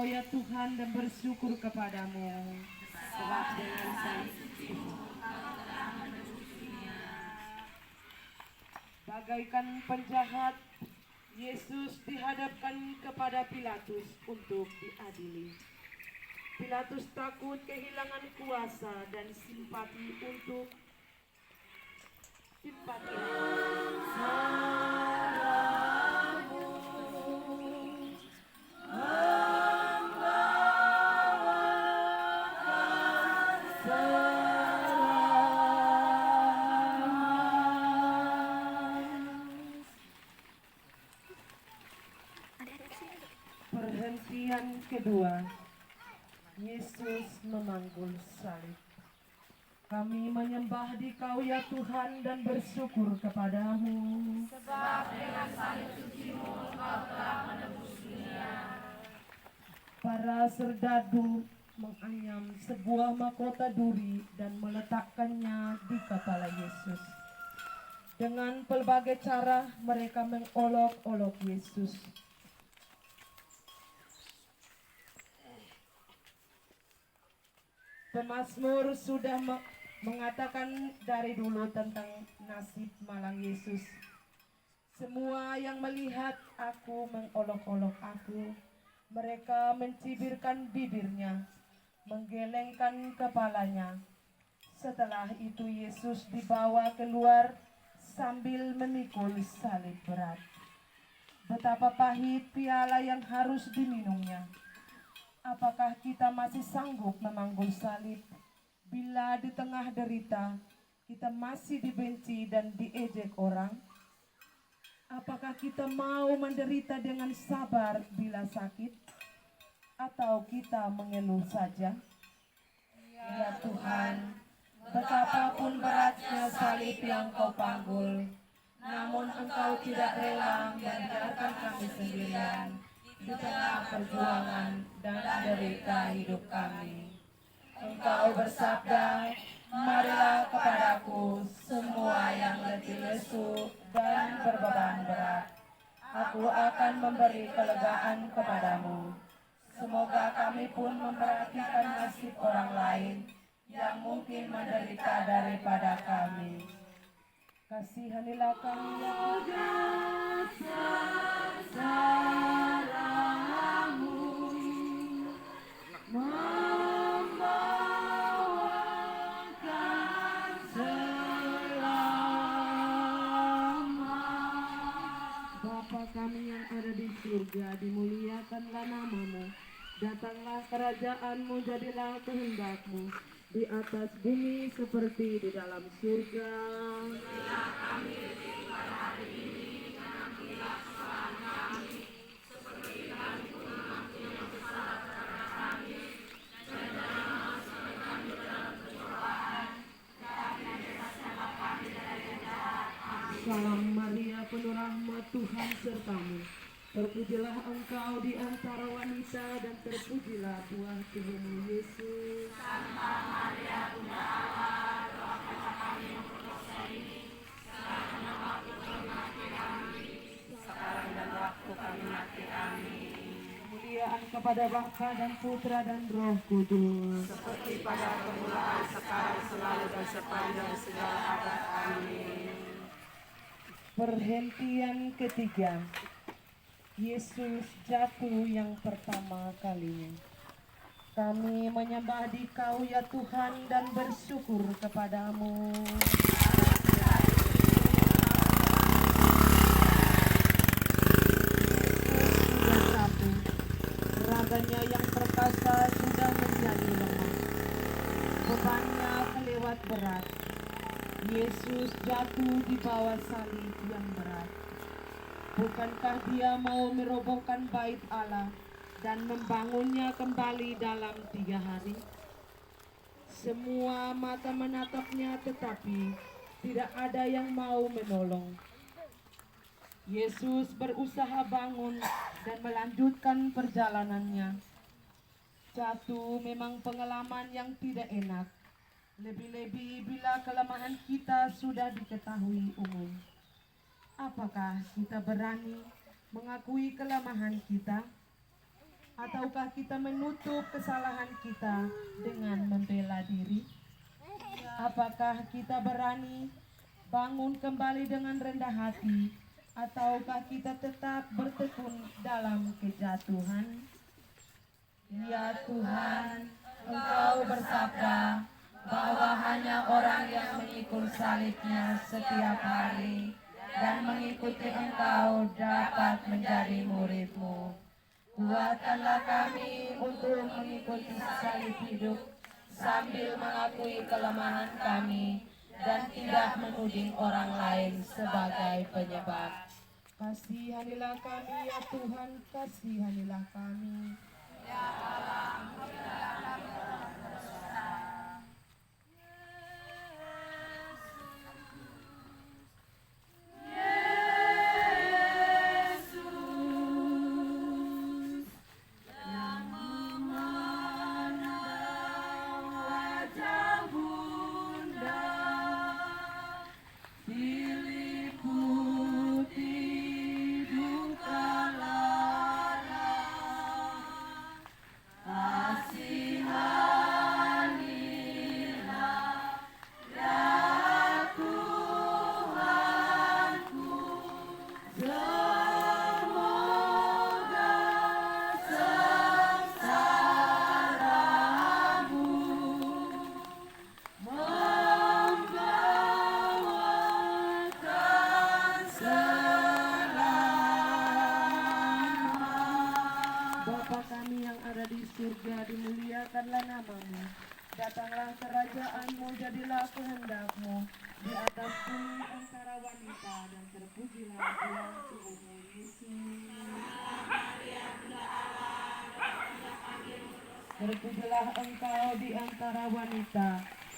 Engkau ya Tuhan dan bersyukur kepadamu. Sebab dengan salib Bagaikan penjahat, Yesus dihadapkan kepada Pilatus untuk diadili. Pilatus takut kehilangan kuasa dan simpati untuk simpati. Perhentian kedua, Yesus memanggul salib. Kami menyembah di Kau ya Tuhan dan bersyukur kepadamu. sebab dengan salib suci-Mu Engkau telah menebus dunia. Para serdadu menganyam sebuah mahkota duri dan meletakkannya di kepala Yesus. Dengan pelbagai cara mereka mengolok-olok Yesus. Pemazmur sudah mengatakan dari dulu tentang nasib malang Yesus. Semua yang melihat aku mengolok-olok aku. Mereka mencibirkan bibirnya, menggelengkan kepalanya. Setelah itu Yesus dibawa keluar sambil memikul salib berat. Betapa pahit piala yang harus diminumnya. Apakah kita masih sanggup memanggul salib bila di tengah derita kita masih dibenci dan diejek orang? Apakah kita mau menderita dengan sabar bila sakit? Atau kita mengeluh saja? Ya Tuhan, betapapun beratnya salib yang Kau panggul, namun Engkau tidak rela membiarkan kami sendirian di tengah perjuangan dan derita hidup kami. Engkau bersabda, marilah kepadaku semua yang letih lesu dan berbeban berat. Aku akan memberi kelegaan kepadamu. Semoga kami pun memperhatikan nasib orang lain yang mungkin menderita daripada kami. Kasihanilah kami ya Tuhan, membawakan selamat. Bapa kami yang ada di surga, dimuliakanlah namamu. Datanglah kerajaanmu, jadilah kehendakmu di atas bumi seperti di dalam surga. Salam Maria, penuh rahmat, Tuhan sertamu. Terpujilah engkau di antara wanita dan terpujilah buah tubuhmu Yesus. sekarang dan waktu kami mati. Amin. Kemuliaan kepada Bapa dan Putra dan Roh Kudus. Seperti pada permulaan, sekarang, selalu, dan sepanjang segala abad. Amin. Perhentian ketiga, Yesus jatuh yang pertama kalinya. Kami menyembah di Kau ya Tuhan dan bersyukur kepadamu. Sudah jatuh, raganya yang perkasa sudah menjadi lemah. Bebannya kelewat berat. Yesus jatuh di bawah salib yang berat. Bukankah Dia mau merobohkan bait Allah dan membangunnya kembali dalam 3 hari? Semua mata menatapnya tetapi tidak ada yang mau menolong. Yesus berusaha bangun dan melanjutkan perjalanannya. Jatuh memang pengalaman yang tidak enak. Lebih-lebih bila kelemahan kita sudah diketahui umum. Apakah kita berani mengakui kelemahan kita? Ataukah kita menutup kesalahan kita dengan membela diri? Apakah kita berani bangun kembali dengan rendah hati, ataukah kita tetap bertekun dalam kejatuhan? Ya Tuhan, Engkau bersabda bahwa hanya orang yang memikul salibnya setiap hari dan mengikuti Engkau dapat menjadi murid-Mu. Kuatkanlah kami untuk mengikuti salib hidup sambil mengakui kelemahan kami dan tidak menuding orang lain sebagai penyebab. Kasihanilah kami ya Tuhan, kasihanilah kami. Bapa kami yang ada di surga, dimuliakanlah namamu. Datanglah kerajaan-Mu, jadilah kehendak-Mu di atas bumi antara wanita, dan terpujilah Tuhan Tuhanmu Yesus. Terpujilah Engkau di antara wanita,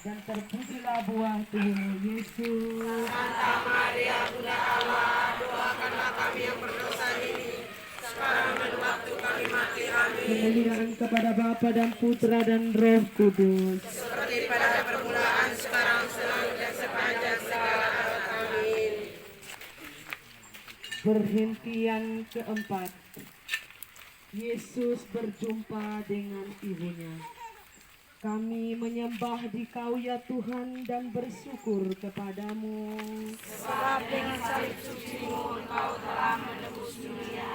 dan terpujilah buah tubuhmu Yesus. Santa Maria, Bunda Allah, doakanlah kami yang berdosa ini, sekarang dan waktu kami mati. Amin. Kemuliaan kepada Bapa dan Putra dan Roh Kudus. Seperti pada permulaan, sekarang, selalu, dan sepanjang segala abad. Amin. Perhentian keempat. Yesus berjumpa dengan ibunya. Kami menyembah Dikau ya Tuhan dan bersyukur kepadamu. Sebab dengan salib suci-Mu Engkau telah menebus dunia.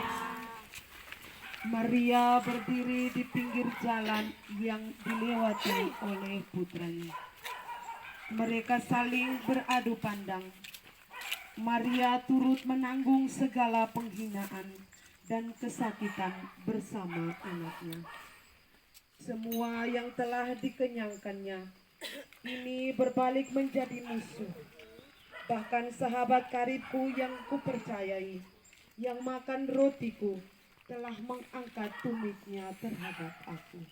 Maria berdiri di pinggir jalan yang dilewati oleh putranya. Mereka saling beradu pandang. Maria turut menanggung segala penghinaan dan kesakitan bersama anaknya. Semua yang telah dikenyangkannya ini berbalik menjadi musuh. Bahkan sahabat karibku yang kupercayai, yang makan rotiku, telah mengangkat tumitnya terhadap aku.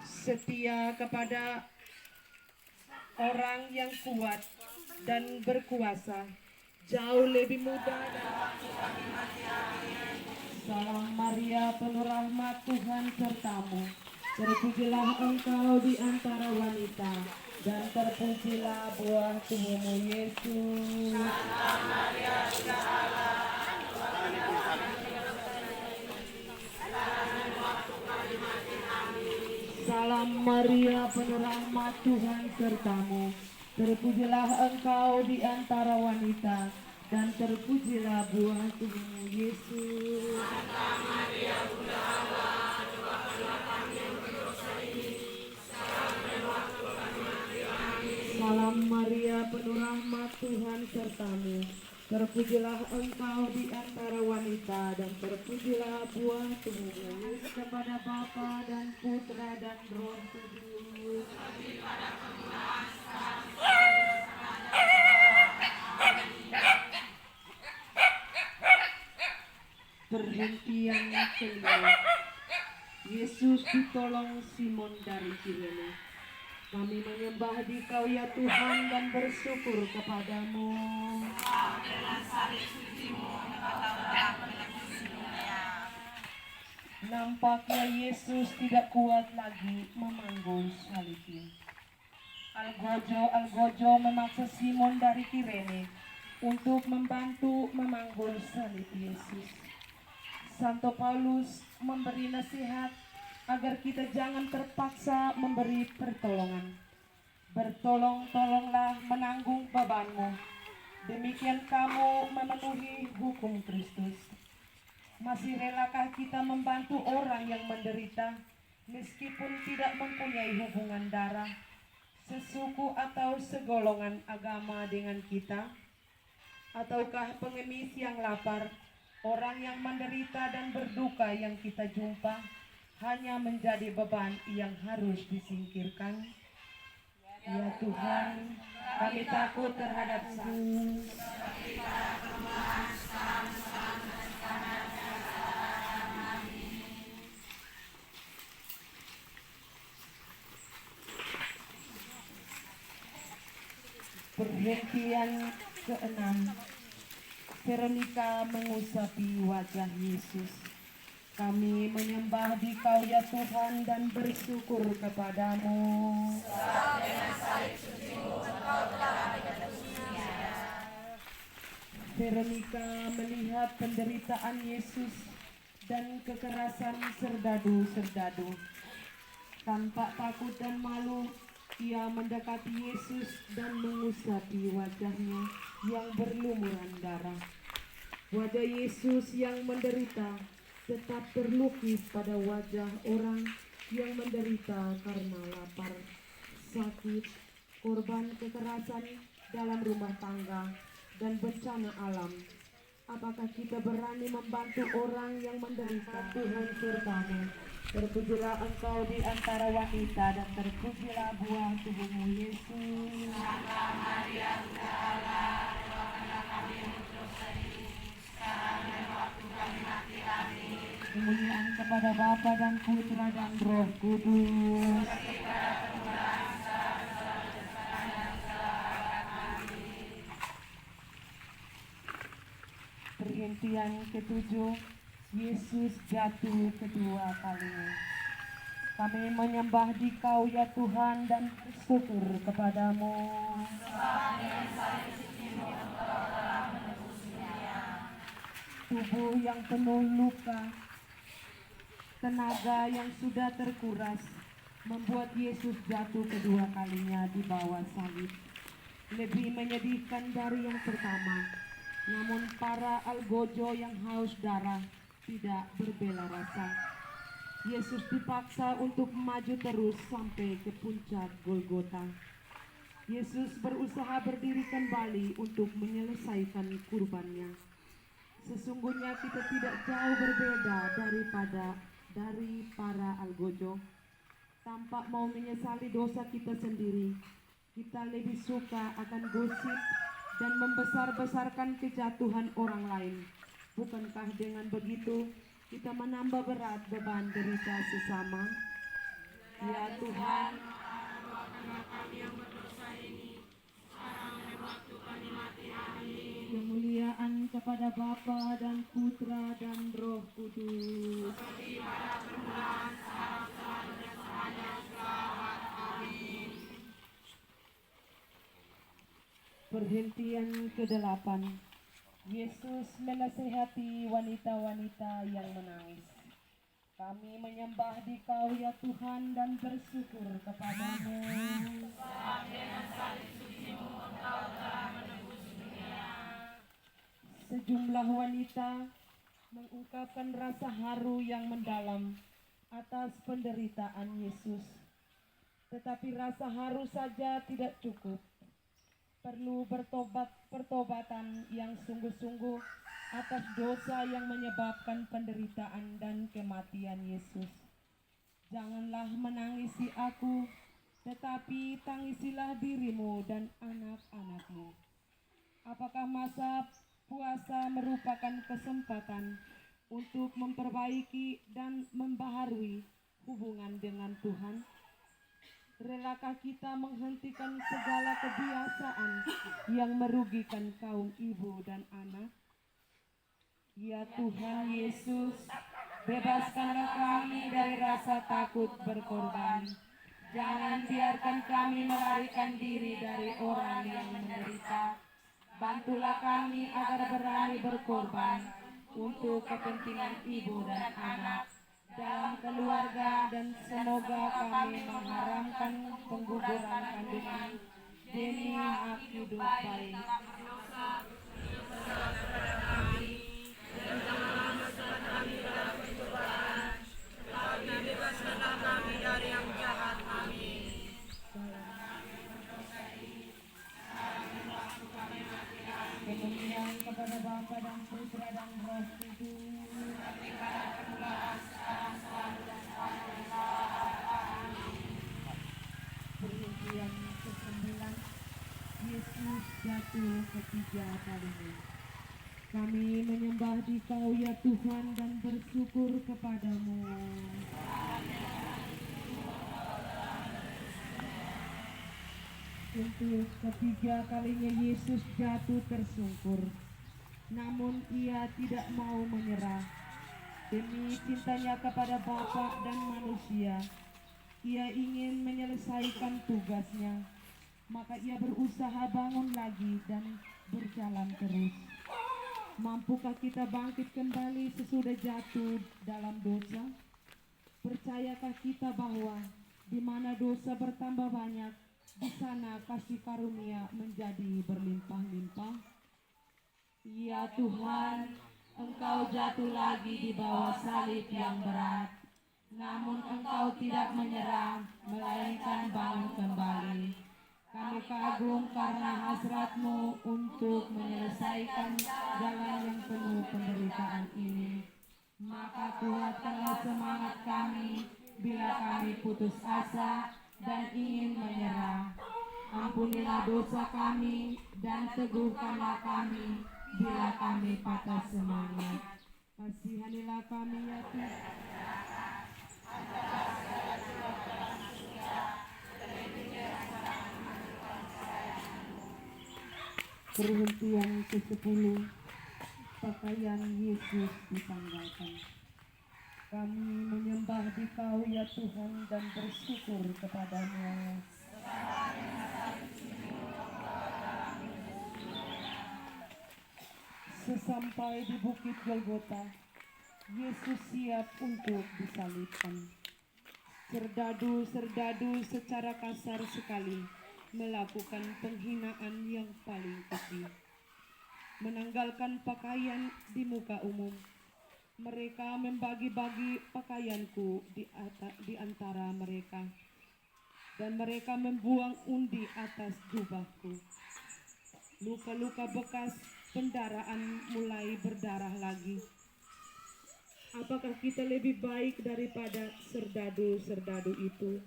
Setia kepada orang yang kuat dan berkuasa jauh lebih mudah dan waktu kami mati. Salam Maria, penuh rahmat, Tuhan sertamu. Terpujilah engkau di antara wanita, dan terpujilah buah tubuhmu Yesus. Santa Maria, Bunda Allah, Salam Maria, penuh rahmat, Tuhan sertamu. Terpujilah engkau di antara wanita, dan terpujilah buah tubuhmu Yesus. Santa Maria, Bunda Allah, doakanlah kami yang berdosa ini, sekarang dan waktu kami mati. Amin. Salam Maria, penuh rahmat, Tuhan sertamu. Terpujilah engkau di antara wanita, dan terpujilah buah tubuhmu Yesus. Kepada Bapa dan Putra dan Roh Kudus. Perhentian kelima. Yesus ditolong Simon dari Kirene. Kami menyembah Dikau ya Tuhan dan bersyukur kepadamu. Nampaknya Yesus tidak kuat lagi memanggul salibnya. Algojo memaksa Simon dari Kirene untuk membantu memanggul salib Yesus. Santo Paulus memberi nasihat agar kita jangan terpaksa memberi pertolongan. Bertolong-tolonglah menanggung bebanmu. Demikian kamu memenuhi hukum Kristus. Masih relakah kita membantu orang yang menderita meskipun tidak mempunyai hubungan darah, sesuku atau segolongan agama dengan kita? Ataukah pengemis yang lapar, orang yang menderita dan berduka yang kita jumpa hanya menjadi beban yang harus disingkirkan? Ya Tuhan, kami takut terhadap perhentian ke-6. Veronica mengusapi wajah Yesus. Kami menyembah Dikau ya Tuhan dan bersyukur kepadamu. Veronica melihat penderitaan Yesus dan kekerasan serdadu-serdadu. Tanpa takut dan malu, ia mendekati Yesus dan mengusapi wajahnya yang berlumuran darah. Wajah Yesus yang menderita tetap terlukis pada wajah orang yang menderita karena lapar, sakit, korban kekerasan dalam rumah tangga, dan bencana alam. Apakah kita berani membantu orang yang menderita? Tuhan sertamu. Terpujilah engkau di antara wanita dan terpujilah buah tubuhmu Yesus. Santa Maria, Bunda Allah, doakanlah kami yang berdosa ini, sekarang dan waktu kami mati. Amin. Kemuliaan kepada Bapa dan Putra dan Roh Kudus. Perhentian ke-7, Yesus jatuh kedua kalinya. Kami menyembah Dikau ya Tuhan dan bersyukur kepadamu. Tubuh yang penuh luka, tenaga yang sudah terkuras, membuat Yesus jatuh kedua kalinya di bawah salib. Lebih menyedihkan dari yang pertama. Namun para algojo yang haus darah tidak berbela rasa. Yesus dipaksa untuk maju terus sampai ke puncak Golgota. Yesus berusaha berdiri kembali untuk menyelesaikan kurbannya. Sesungguhnya kita tidak jauh berbeda dari para algojo. Tanpa mau menyesali dosa kita sendiri, kita lebih suka akan gosip dan membesar-besarkan kejatuhan orang lain. Bukankah dengan begitu kita menambah berat beban derita sesama? Ya Tuhan, kemuliaan kepada Bapa dan Putra dan Roh Kudus. Perhentian ke-8. Yesus menasihati wanita-wanita yang menangis. Kami menyembah Dikau ya Tuhan dan bersyukur kepadamu. Sejumlah wanita mengungkapkan rasa haru yang mendalam atas penderitaan Yesus. Tetapi rasa haru saja tidak cukup. Perlu pertobatan yang sungguh-sungguh atas dosa yang menyebabkan penderitaan dan kematian Yesus. Janganlah menangisi aku, tetapi tangisilah dirimu dan anak-anakmu. Apakah masa puasa merupakan kesempatan untuk memperbaiki dan membaharui hubungan dengan Tuhan? Relakah kita menghentikan segala kebiasaan yang merugikan kaum ibu dan anak? Ya Tuhan Yesus, bebaskanlah kami dari rasa takut berkorban. Jangan biarkan kami melarikan diri dari orang yang menderita. Bantulah kami agar berani berkorban untuk kepentingan ibu dan anak dalam keluarga, dan semoga kami mengharamkan pengguguran kandungan demi hak hidup bayi. Kemuliaan kepada Bapa dan Putra dan Roh Kudus. Perhentian ke-9, Yesus jatuh ketiga kalinya. Kami menyembah Dikau ya Tuhan dan bersyukur kepadamu. Untuk ketiga kalinya Yesus jatuh tersungkur, namun ia tidak mau menyerah. Demi cintanya kepada Bapa dan manusia, ia ingin menyelesaikan tugasnya. Maka ia berusaha bangun lagi dan berjalan terus. Mampukah kita bangkit kembali sesudah jatuh dalam dosa? Percayakah kita bahwa di mana dosa bertambah banyak, di sana kasih karunia menjadi berlimpah-limpah? Ya Tuhan, Engkau jatuh lagi di bawah salib yang berat, namun Engkau tidak menyerah, melainkan bangun kembali. Kami kagum karena hasrat-Mu untuk menyelesaikan jalan yang penuh penderitaan ini. Maka kuatkanlah semangat kami bila kami putus asa dan ingin menyerah. Ampunilah dosa kami dan teguhkanlah kami bila kami patah semangat. Kasihanilah kami ya Tuhan. Perhentian ke-10, pakaian Yesus ditanggalkan. Kami menyembah Dikau ya Tuhan dan bersyukur kepadamu. Sesampai di Bukit Golgota, Yesus siap untuk disalibkan. Serdadu-serdadu secara kasar sekali melakukan penghinaan yang paling keji. Menanggalkan pakaian di muka umum, mereka membagi-bagi pakaianku di antara mereka, dan mereka membuang undi atas jubahku. Luka-luka bekas pendaraan mulai berdarah lagi. Apakah kita lebih baik daripada serdadu-serdadu itu?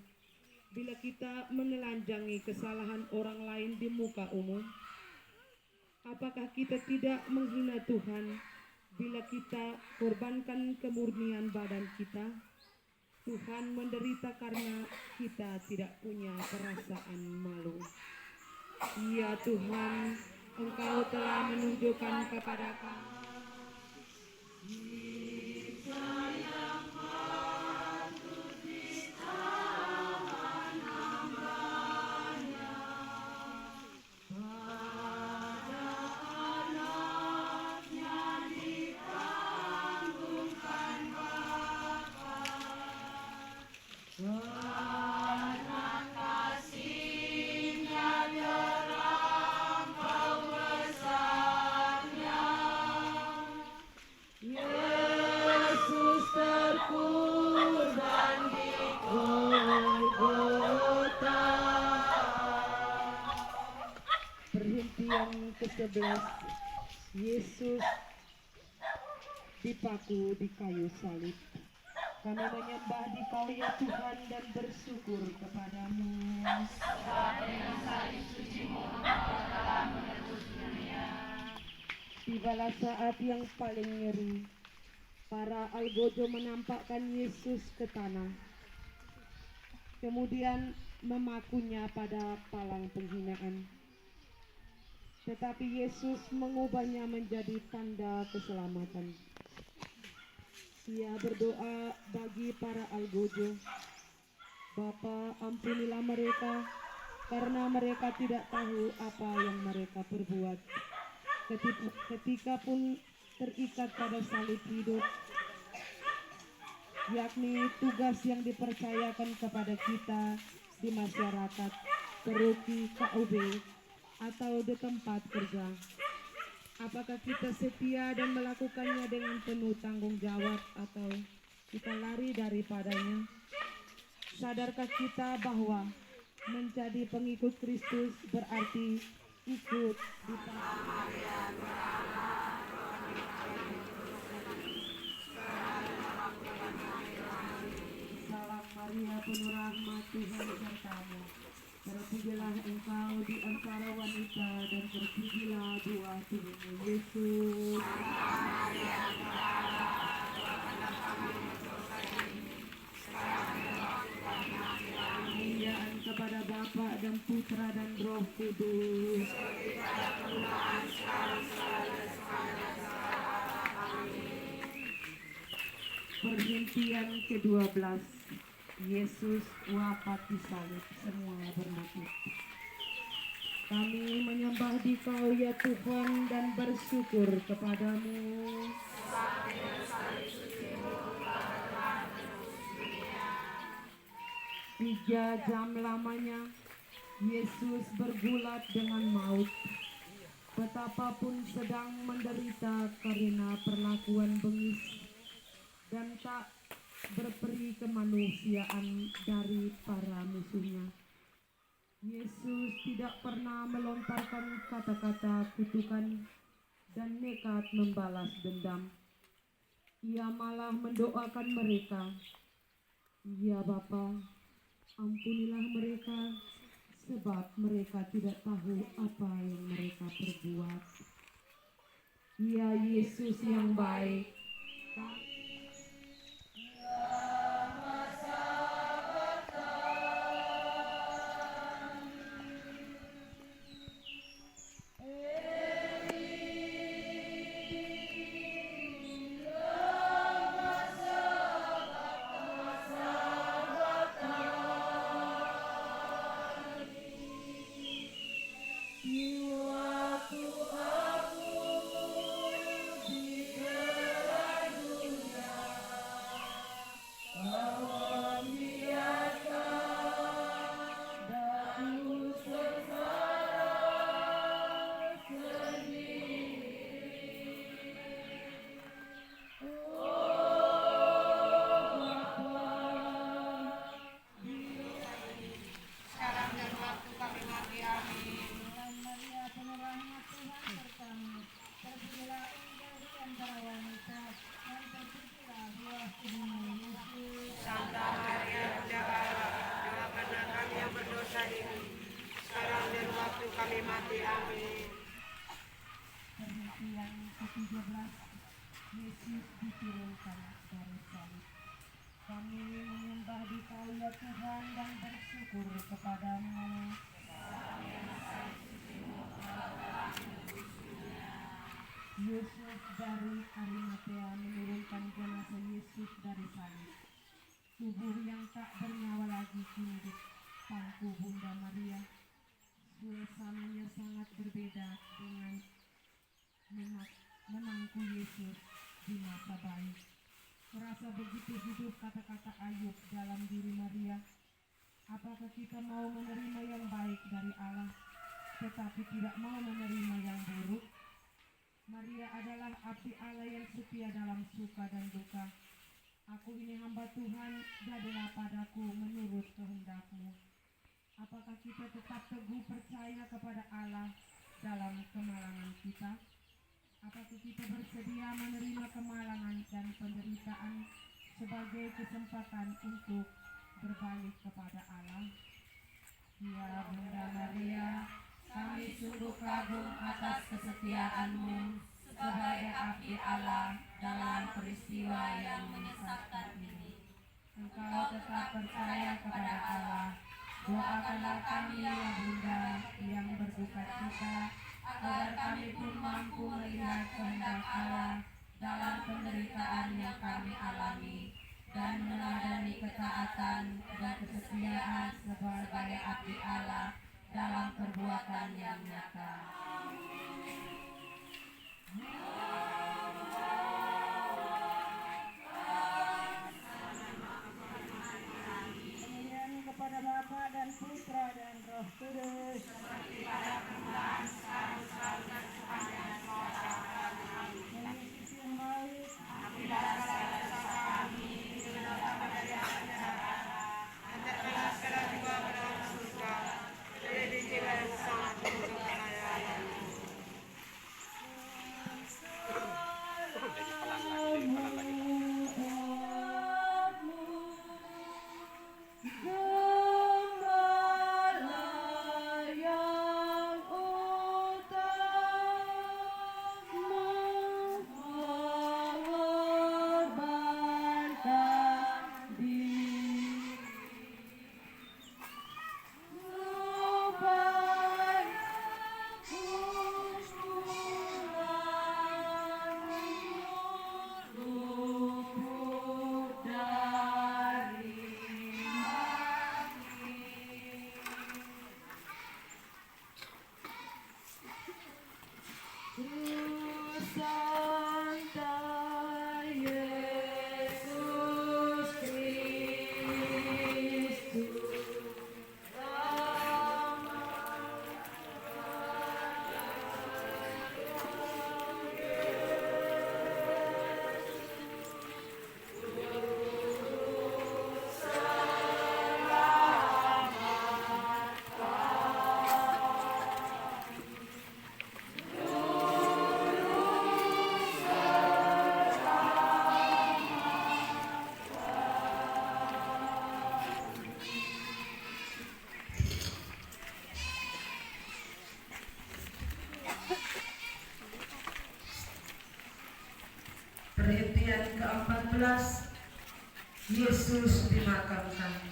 Bila kita menelanjangi kesalahan orang lain di muka umum, apakah kita tidak menghina Tuhan bila kita korbankan kemurnian badan kita? Tuhan menderita karena kita tidak punya perasaan malu. Ya Tuhan, Engkau telah menunjukkan kepada kami Yesus terkurban di Golgota. Perhentian ke-11, Yesus dipaku di kayu salib. Kami menyembah Dikau ya Tuhan dan bersyukur kepadamu. Tibalah saat yang paling nyeri. Para algojo menampakkan Yesus ke tanah, kemudian memakunya pada palang penghinaan. Tetapi Yesus mengubahnya menjadi tanda keselamatan. Ia berdoa bagi para algojo, Bapa, ampunilah mereka, karena mereka tidak tahu apa yang mereka perbuat. Ketika pun terikat pada salib hidup, yakni tugas yang dipercayakan kepada kita di masyarakat, paroki, KUB, atau di tempat kerja. Apakah kita setia dan melakukannya dengan penuh tanggung jawab atau kita lari daripadanya? Sadarkah kita bahwa menjadi pengikut Kristus berarti ikut di Salam Maria, penuh rahmat, Tuhan sertamu. Terpujilah engkau di antara wanita dan terpujilah buah tubuhmu Yesus. Kemuliaan kepada Bapa dan Putra dan Roh Kudus. Perhentian ke-12. Yesus wafat di salib, semua bernafas. Kami menyembah Dikau ya Tuhan dan bersyukur kepadamu. 3 jam lamanya Yesus bergulat dengan maut. Betapapun sedang menderita karena perlakuan bengis dan tak berperi kemanusiaan dari para musuhnya. Yesus tidak pernah melontarkan kata-kata kutukan dan nekat membalas dendam. Ia malah mendoakan mereka. Ya Bapa, ampunilah mereka, sebab mereka tidak tahu apa yang mereka perbuat. Ya Yesus yang baik, Perhentian ke-13. Yesus diturunkan dari salib. Kami menyembah Dikau ya Tuhan dan bersyukur kepadamu. Yusuf dari Arimatea menurunkan jenazah Yesus dari salib. Tubuh yang tak bernyawa lagi kini di pangku Bunda Maria. Suasananya sangat berbeda dengan menangku Yesus di masa bayi. Merasa begitu hidup kata-kata Ayub dalam diri Maria. Apakah kita mau menerima yang baik dari Allah, tetapi tidak mau menerima yang buruk? Maria adalah abdi Allah yang setia dalam suka dan duka. Aku ini hamba Tuhan, jadilah padaku menurut kehendak-Mu. Apakah kita tetap teguh percaya kepada Allah dalam kemalangan kita? Apakah kita bersedia menerima kemalangan dan penderitaan sebagai kesempatan untuk berbalik kepada Allah? Ya Bunda Maria, kami sungguh kagum atas kesetiaan-Mu sebagai abdi Allah dalam peristiwa yang menyesatkan ini. Engkau tetap percaya kepada Allah. Doakanlah kami ya Bunda yang berduka cita, agar kami pun mampu melihat kehendak Allah dalam penderitaan yang kami alami dan meneladani ketaatan dan kesetiaan sebagai abdi Allah dalam perbuatan yang nyata. Perhentian ke-14, Yesus dimakamkan.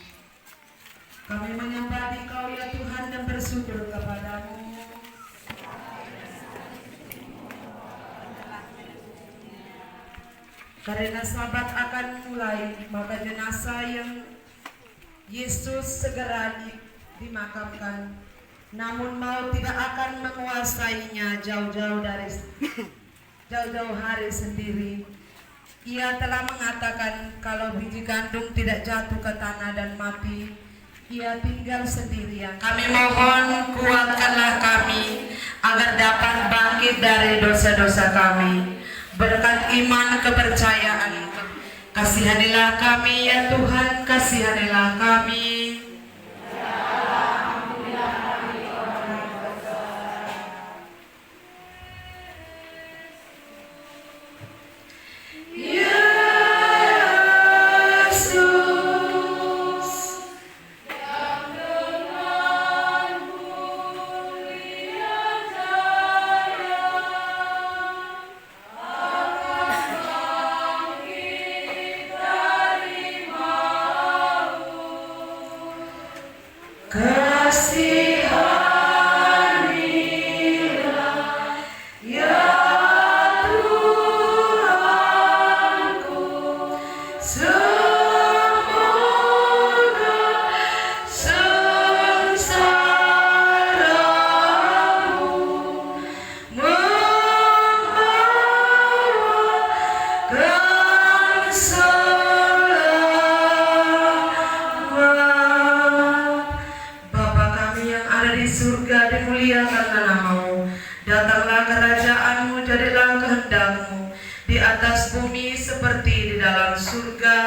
Kami menyembah Dikau ya Tuhan dan bersyukur kepadamu. Karena sabat akan mulai, maka jenazah yang Yesus segera dimakamkan. Namun maut tidak akan menguasainya jauh-jauh hari sendiri. Ia telah mengatakan kalau biji gandum tidak jatuh ke tanah dan mati, ia tinggal sendirian. Kami mohon kuatkanlah kami agar dapat bangkit dari dosa-dosa kami. Berkat iman kepercayaan, kasihanilah kami ya Tuhan, kasihanilah kami. Datanglah kerajaanmu, jadilah kehendak-Mu di atas bumi seperti di dalam surga.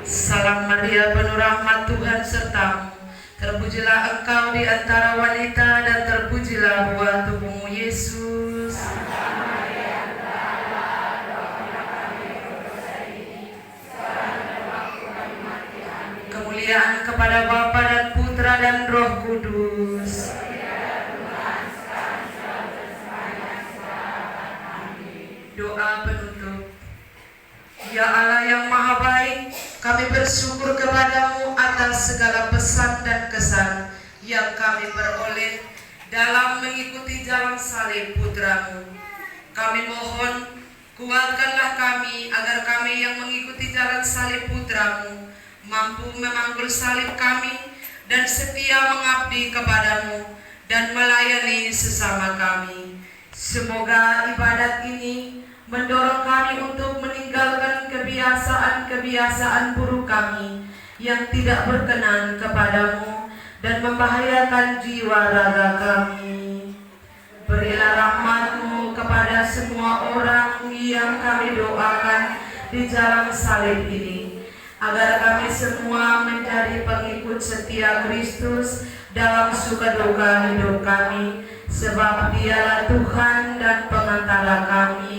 Salam Maria, penuh rahmat, Tuhan sertamu. Terpujilah engkau di antara wanita dan terpujilah buah tubuhmu Yesus. Santa Maria, Allah, doakanlah kami berdosa ini, sekarang dan waktu kami mati. Amin. Kemuliaan kepada Bapa dan Putra dan Roh Kudus. Doa penutup. Ya Allah yang Maha Baik, kami bersyukur kepadamu atas segala pesan dan kesan yang kami peroleh dalam mengikuti jalan salib Putramu. Kami mohon, kuatkanlah kami agar kami yang mengikuti jalan salib Putramu mampu memanggul salib kami dan setia mengabdi kepadamu dan melayani sesama kami. Semoga ibadat ini mendorong kami untuk meninggalkan kebiasaan-kebiasaan buruk kami yang tidak berkenan kepadamu dan membahayakan jiwa raga kami. Berilah rahmat-Mu kepada semua orang yang kami doakan di jalan salib ini, agar kami semua menjadi pengikut setia Kristus dalam suka duka hidup kami, sebab Dialah Tuhan dan pengantara kami